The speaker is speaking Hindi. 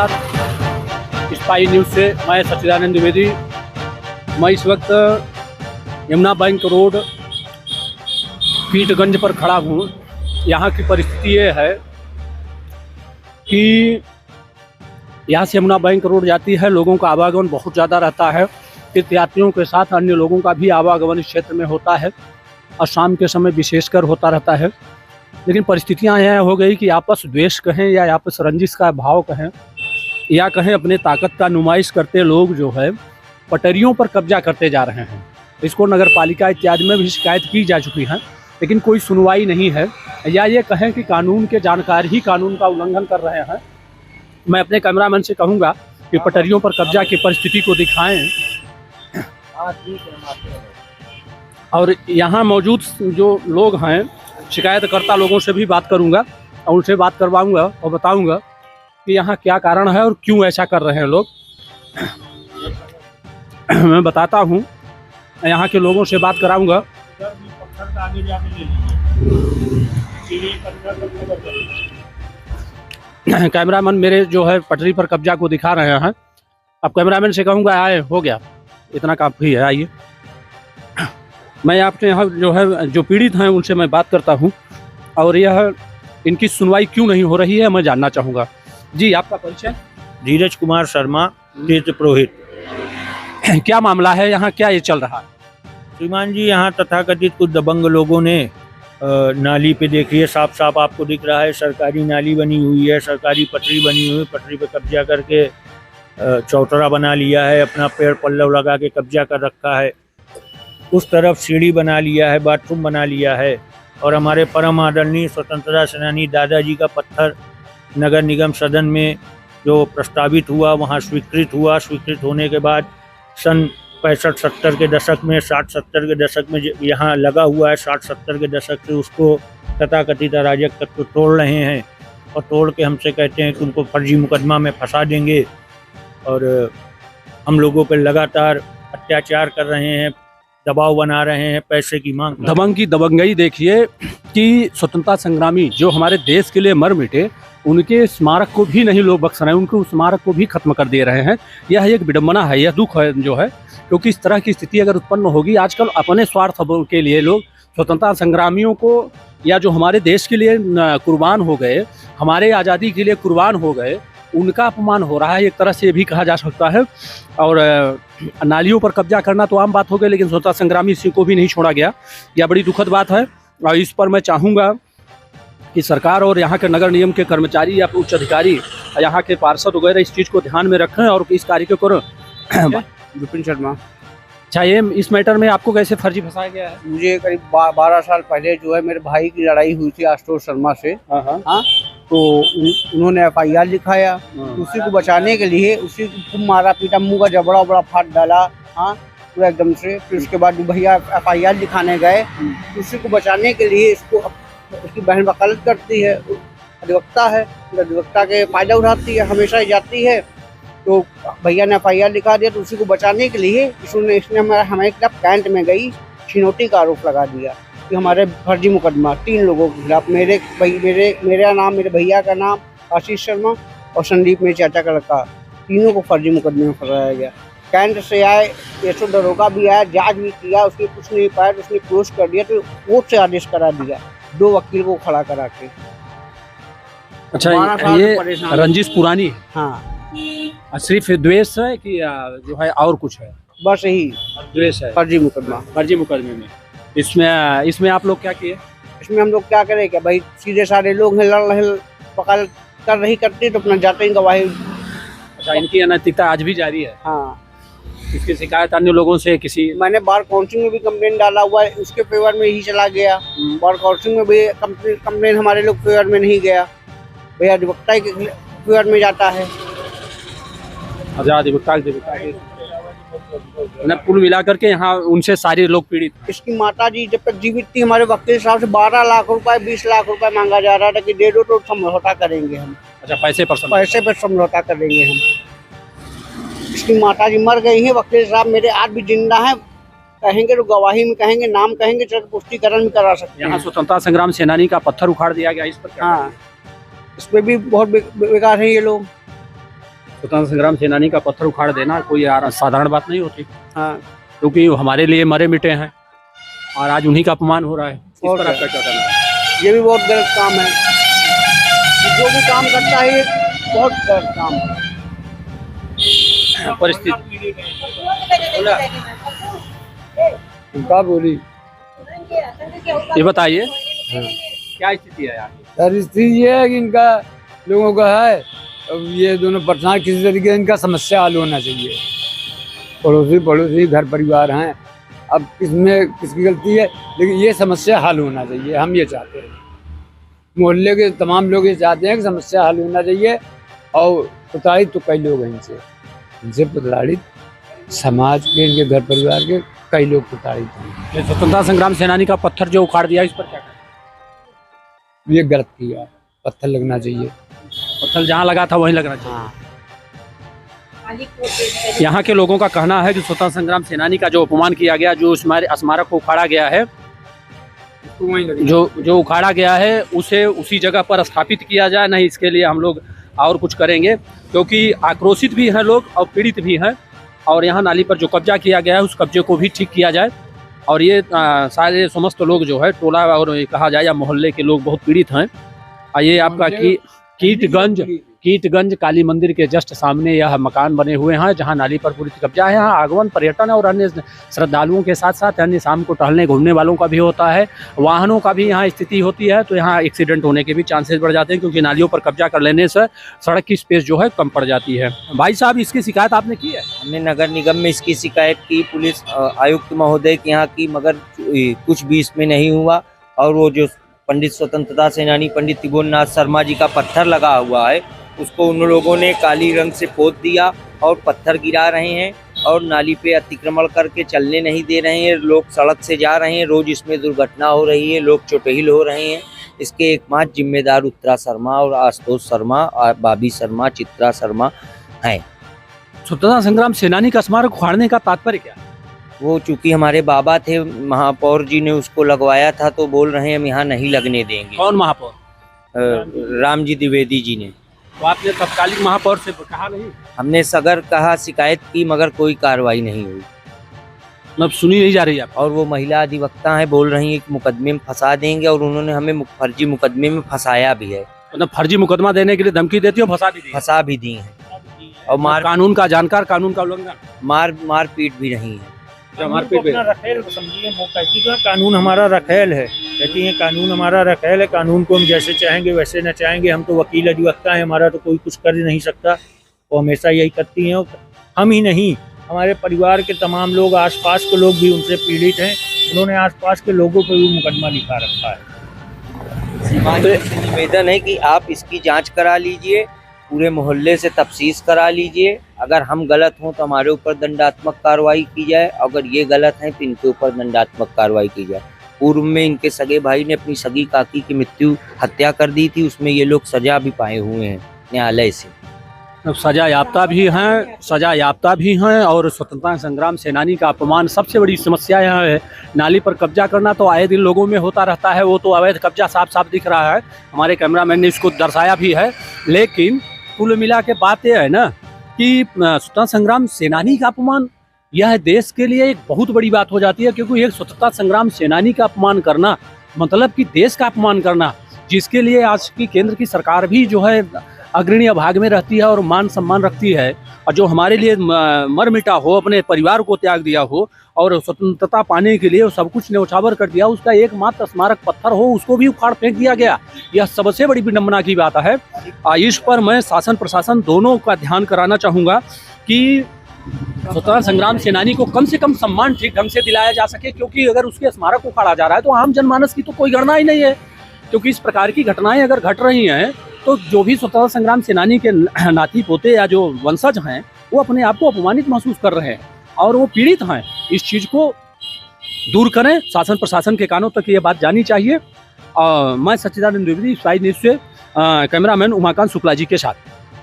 नमस्कार। स्पाई न्यूज़ से मैं सच्चिदानंद द्विवेदी। मैं इस वक्त यमुना बैंक रोड पीटगंज पर खड़ा हूँ। यहाँ की परिस्थिति ये है कि यहाँ से यमुना बैंक रोड जाती है, लोगों का आवागमन बहुत ज़्यादा रहता है। तीर्थयात्रियों के साथ अन्य लोगों का भी आवागमन इस क्षेत्र में होता है और शाम के समय विशेषकर होता रहता है। लेकिन परिस्थितियाँ यह हो गई कि आपस द्वेष कहें या आपस रंजिश का भाव कहें या कहें अपने ताकत का नुमाइश करते लोग जो है पटरियों पर कब्जा करते जा रहे हैं। इसको नगर पालिका इत्यादि में भी शिकायत की जा चुकी है, लेकिन कोई सुनवाई नहीं है। या ये कहें कि कानून के जानकार ही कानून का उल्लंघन कर रहे हैं। मैं अपने कैमरामैन से कहूँगा कि पटरियों पर कब्जा की परिस्थिति को दिखाएं और यहाँ मौजूद जो लोग हैं शिकायतकर्ता लोगों से भी बात करूँगा और उनसे बात करवाऊँगा और बताऊँगा कि यहाँ क्या कारण है और क्यों ऐसा कर रहे हैं लोग। मैं बताता हूँ, यहाँ के लोगों से बात कराऊँगा। कैमरामैन मेरे जो है पटरी पर कब्जा को दिखा रहे हैं। अब कैमरामैन से कहूँगा आए, हो गया, इतना काफ़ी है, आइए। मैं आपके यहाँ जो है जो पीड़ित हैं उनसे मैं बात करता हूँ और यह इनकी सुनवाई क्यों नहीं हो रही है मैं जानना चाहूँगा। जी, आपका परिचय? धीरज कुमार शर्मा, तीर्थ पुरोहित। क्या मामला है यहाँ, क्या ये चल रहा है? श्रीमान जी, यहाँ तथाकथित कुछ दबंग लोगों ने नाली पे देखिए, साफ साफ आपको दिख रहा है सरकारी नाली बनी हुई है, सरकारी पटरी बनी हुई है। पटरी पे कब्जा करके चौतरा बना लिया है, अपना पेड़ पल्लव लगा के कब्जा कर रखा है। उस तरफ सीढ़ी बना लिया है, बाथरूम बना लिया है। और हमारे परम आदरणीय स्वतंत्रता सेनानी दादाजी का पत्थर नगर निगम सदन में जो प्रस्तावित हुआ वहाँ स्वीकृत हुआ। स्वीकृत होने के बाद सन 65-70 के दशक में, 60-70 के दशक में यहाँ लगा हुआ है। 60-70 के दशक से उसको तथाकथित अराजक तत्व तोड़ रहे हैं और तोड़ के हमसे कहते हैं कि उनको फर्जी मुकदमा में फंसा देंगे और हम लोगों पर लगातार अत्याचार कर रहे हैं, दबाव बना रहे हैं, पैसे की मांग। दबंग की दबंगई देखिए कि स्वतंत्रता संग्रामी जो हमारे देश के लिए मर मिटे उनके स्मारक को भी नहीं लोग बख्श रहे हैं, उनके स्मारक को भी खत्म कर दे रहे हैं। यह एक विडम्बना है, यह दुख है जो है, क्योंकि इस तरह की स्थिति अगर उत्पन्न होगी, आजकल अपने स्वार्थ के लिए लोग स्वतंत्रता संग्रामियों को या जो हमारे देश के लिए कुर्बान हो गए, हमारे आज़ादी के लिए कुर्बान हो गए, उनका अपमान हो रहा है, एक तरह से ये भी कहा जा सकता है। और नालियों पर कब्जा करना तो आम बात हो गई, लेकिन स्वतंत्रता संग्रामी सिंह को भी नहीं छोड़ा गया। यह बड़ी दुखद बात है और इस पर मैं चाहूँगा कि सरकार और यहाँ के नगर निगम के कर्मचारी या उच्च अधिकारी, यहाँ के पार्षद वगैरह इस चीज़ को ध्यान में रखें और इस कार्य को करें। विपिन शर्मा। अच्छा, ये इस मैटर में आपको कैसे फर्जी फंसाया गया है? मुझे करीब 12 साल पहले जो है मेरे भाई की लड़ाई हुई थी आशुतोष शर्मा से। हाँ, तो उन्होंने FIR लिखाया। उसी को बचाने के लिए उसी को खूब मारा पीटा, मुंह का जबड़ा बड़ा फाड़ डाला। हाँ, पूरा एकदम से। फिर उसके बाद भैया FIR लिखाने गए, उसी को बचाने के लिए उसकी बहन वकालत करती है, अधिवक्ता है, अधिवक्ता के फायदा उठाती है, हमेशा ही जाती है। तो भैया ने FIR लिखा दिया, तो उसी को बचाने के लिए इसने हमारे खिलाफ कैंट में गई छिनौती का आरोप लगा दिया कि हमारे फर्जी मुकदमा 3 लोगों के खिलाफ, मेरा नाम, मेरे भैया का नाम आशीष शर्मा और संदीप मेरे चाचा का लड़का, तीनों को फर्जी मुकदमे में फंसाया गया। कैंट से आए, एसओ दरोगा भी आया, जांच भी किया, उसने कुछ नहीं पाया, तो उसने क्लोज कर दिया, तो कोर्ट से आदेश करा दिया 2 वकील को खड़ा करा के। अच्छा, ये रंजिश पुरानी है? हाँ। सिर्फ द्वेष है कि जो है और कुछ है? बस यही द्वेष है, फर्जी मुकदमा। फर्जी मुकदमे में इसमें आप लोग क्या किए? इसमें हम लोग क्या करें, क्या भाई, सीधे सारे लोग हैं, लड़ रहे, वकालत कर रही करते तो अपना जाते हैं गवाही। अच्छा, इनकी अनैतिकता आज भी जारी है? हाँ। इसकी शिकायत अन्य लोगों से किसी? मैंने बार काउंसिल में भी कंप्लेन डाला हुआ है, उसके फेवर में ही चला गया। बार काउंसिल में भी कंप्लेन हमारे लोग फेवर में नहीं गया, भैया अधिवक्ता के फेवर में जाता है। अच्छा, अधिवक्ता कुल मिलाकर के यहाँ उनसे सारे लोग पीड़ित। इसकी माता जी जब तक जीवित थी, हमारे वकील साहब से 12 लाख रुपए 20 लाख रुपए मांगा जा रहा था कि दे दो तो समझौता करेंगे हम। अच्छा, पैसे पर समझौता करेंगे हम। इसकी माता जी मर गई हैं, वकील साहब मेरे आज भी जिंदा हैं, कहेंगे तो गवाही में कहेंगे, नाम कहेंगे, चल पुष्टिकरण भी करा सकते हैं। यहाँ स्वतंत्रता संग्राम सेनानी का पत्थर उखाड़ दिया गया, इस पर क्या? हाँ, इसमें भी बहुत बेकार है ये लोग। स्वतंत्रता संग्राम सेनानी का पत्थर उखाड़ देना कोई साधारण बात नहीं होती, हाँ। क्योंकि वो हमारे लिए मरे मिटे हैं और आज उन्हीं का अपमान हो रहा है। इस और पर आपका क्या कहना है? ये भी बहुत गलत काम है, जो भी काम करता है ये बहुत गलत काम है। परिस्थिति उनका बोली ये बताइए क्या स्थिति है यहाँ की? सर स्थिति ये है कि इनका लोगों का है, अब ये दोनों परेशान, किसी तरीके से इनका समस्या हल होना चाहिए। पड़ोसी घर परिवार हैं, अब किसमें किसकी गलती है, लेकिन ये समस्या हल होना चाहिए, हम ये चाहते हैं। मोहल्ले के तमाम लोग ये चाहते हैं कि समस्या हल होना चाहिए। और प्रताड़ित तो कई लोग हैं इनसे प्रताड़ित समाज के, इनके घर परिवार के कई लोग प्रताड़ित हैं। ये स्वतंत्रता संग्राम सेनानी का पत्थर जो उखाड़ दिया, इस पर क्या कहना है? ये गलत किया, पत्थर लगना चाहिए। पत्थर जहाँ लगा था वहीं लगना चाहिए। यहाँ के लोगों का कहना है कि स्वतंत्रता संग्राम सेनानी का जो अपमान किया गया, जो स्मारक को उखाड़ा गया है, जो उखाड़ा गया है उसे उसी जगह पर स्थापित किया जाए। नहीं, इसके लिए हम लोग और कुछ करेंगे, क्योंकि आक्रोशित भी हैं लोग और पीड़ित भी हैं। और यहाँ नाली पर जो कब्जा किया गया है उस कब्जे को भी ठीक किया जाए। और ये सारे समस्त लोग जो है टोला और ये कहा जाए या मोहल्ले के लोग बहुत पीड़ित हैं। ये आपका कीटगंज काली मंदिर के जस्ट सामने यह मकान बने हुए हैं, जहां नाली पर पूरी कब्जा है। यहाँ आगमन पर्यटन और अन्य श्रद्धालुओं के साथ साथ अन्य शाम को टहलने घूमने वालों का भी होता है, वाहनों का भी यहाँ स्थिति होती है। तो यहाँ एक्सीडेंट होने के भी चांसेस बढ़ जाते हैं, क्योंकि नालियों पर कब्जा कर लेने से सड़क की स्पेस जो है कम पड़ जाती है। भाई साहब, इसकी शिकायत आपने की है? हमने नगर निगम में इसकी शिकायत की, पुलिस आयुक्त महोदय के यहाँ की, मगर कुछ भी इसमें नहीं हुआ। और वो जो पंडित स्वतंत्रता सेनानी पंडित त्रिभुवननाथ शर्मा जी का पत्थर लगा हुआ है, उसको उन लोगों ने काली रंग से पोत दिया और पत्थर गिरा रहे हैं और नाली पे अतिक्रमण करके चलने नहीं दे रहे हैं। लोग सड़क से जा रहे हैं, रोज इसमें दुर्घटना हो रही है, लोग चोटिल हो रहे हैं। इसके एकमात्र जिम्मेदार उत्तरा शर्मा और आशुतोष शर्मा, बाबी शर्मा, चित्रा शर्मा हैं। स्वतंत्रता संग्राम सेनानी का स्मारक उखाड़ने का तात्पर्य क्या है? वो चूंकि हमारे बाबा थे, महापौर जी ने उसको लगवाया था, तो बोल रहे हैं हम यहाँ नहीं लगने देंगे। कौन महापौर? रामजी द्विवेदी जी ने। तो आपने तत्कालीन महापौर से कहा नहीं? हमने सगर कहा, शिकायत की, मगर कोई कार्रवाई नहीं हुई। मतलब सुनी नहीं जा रही है। और वो महिला अधिवक्ता है, बोल रही है कि मुकदमे में फंसा देंगे, और उन्होंने हमें फर्जी मुकदमे में फंसाया भी है। मतलब फर्जी मुकदमा देने के लिए धमकी देती हो, फंसा भी दी है। और कानून का जानकार, कानून का उल्लंघन, मार पीट भी रही है। रखेल समझिए, वो कहती तो है कानून हमारा रखेल है, कहती है कानून हमारा रखेल है, कानून को हम जैसे चाहेंगे वैसे न चाहेंगे। हम तो वकील अधिवक्ता है, हमारा तो कोई कुछ कर नहीं सकता। वो हमेशा यही करती हैं। हम ही नहीं, हमारे परिवार के तमाम लोग, आसपास के लोग भी उनसे पीड़ित हैं। उन्होंने आसपास के लोगों पर भी मुकदमा लिखा रखा है। तो निवेदन है कि आप इसकी जाँच करा लीजिए, पूरे मोहल्ले से तफ्तीश करा लीजिए। अगर हम गलत हों तो हमारे ऊपर दंडात्मक कार्रवाई की जाए, अगर ये गलत हैं तो इनके ऊपर दंडात्मक कार्रवाई की जाए। पूर्व में इनके सगे भाई ने अपनी सगी काकी की हत्या कर दी थी, उसमें ये लोग सजा भी पाए हुए हैं न्यायालय से। सजा याफ्ता भी हैं। और स्वतंत्रता संग्राम सेनानी का अपमान सबसे बड़ी समस्या यहाँ है। नाली पर कब्जा करना तो आए दिन लोगों में होता रहता है, वो तो अवैध कब्जा साफ साफ दिख रहा है। हमारे कैमरामैन ने इसको दर्शाया भी है। लेकिन कुल मिला के बात यह है ना कि स्वतंत्रता संग्राम सेनानी का अपमान यह देश के लिए एक बहुत बड़ी बात हो जाती है, क्योंकि एक स्वतंत्रता संग्राम सेनानी का अपमान करना मतलब कि देश का अपमान करना, जिसके लिए आज की केंद्र की सरकार भी जो है अग्रणी भाग में रहती है और मान सम्मान रखती है, और जो हमारे लिए मर मिटा हो, अपने परिवार को त्याग दिया हो और स्वतंत्रता पाने के लिए सब कुछ न्यौछावर कर दिया, उसका एकमात्र स्मारक पत्थर हो, उसको भी उखाड़ फेंक दिया गया। यह सबसे बड़ी विडंबना की बात है। इस पर मैं शासन प्रशासन दोनों का ध्यान कराना चाहूँगा कि स्वतंत्रता संग्राम सेनानी को कम से कम सम्मान ठीक ढंग से दिलाया जा सके, क्योंकि अगर उसके स्मारक को उखाड़ा जा रहा है तो आम जनमानस की तो कोई गणना ही नहीं है। क्योंकि इस प्रकार की घटनाएं अगर घट रही हैं तो जो भी स्वतंत्रता संग्राम सेनानी के नाती पोते या जो वंशज हैं वो अपने आप को अपमानित महसूस कर रहे हैं और वो पीड़ित हैं। इस चीज़ को दूर करें, शासन प्रशासन के कानों तक ये बात जानी चाहिए। मैं सच्चिदानंद द्विवेदी, स्काई न्यूज़ से कैमरामैन उमाकांत शुक्ला जी के साथ।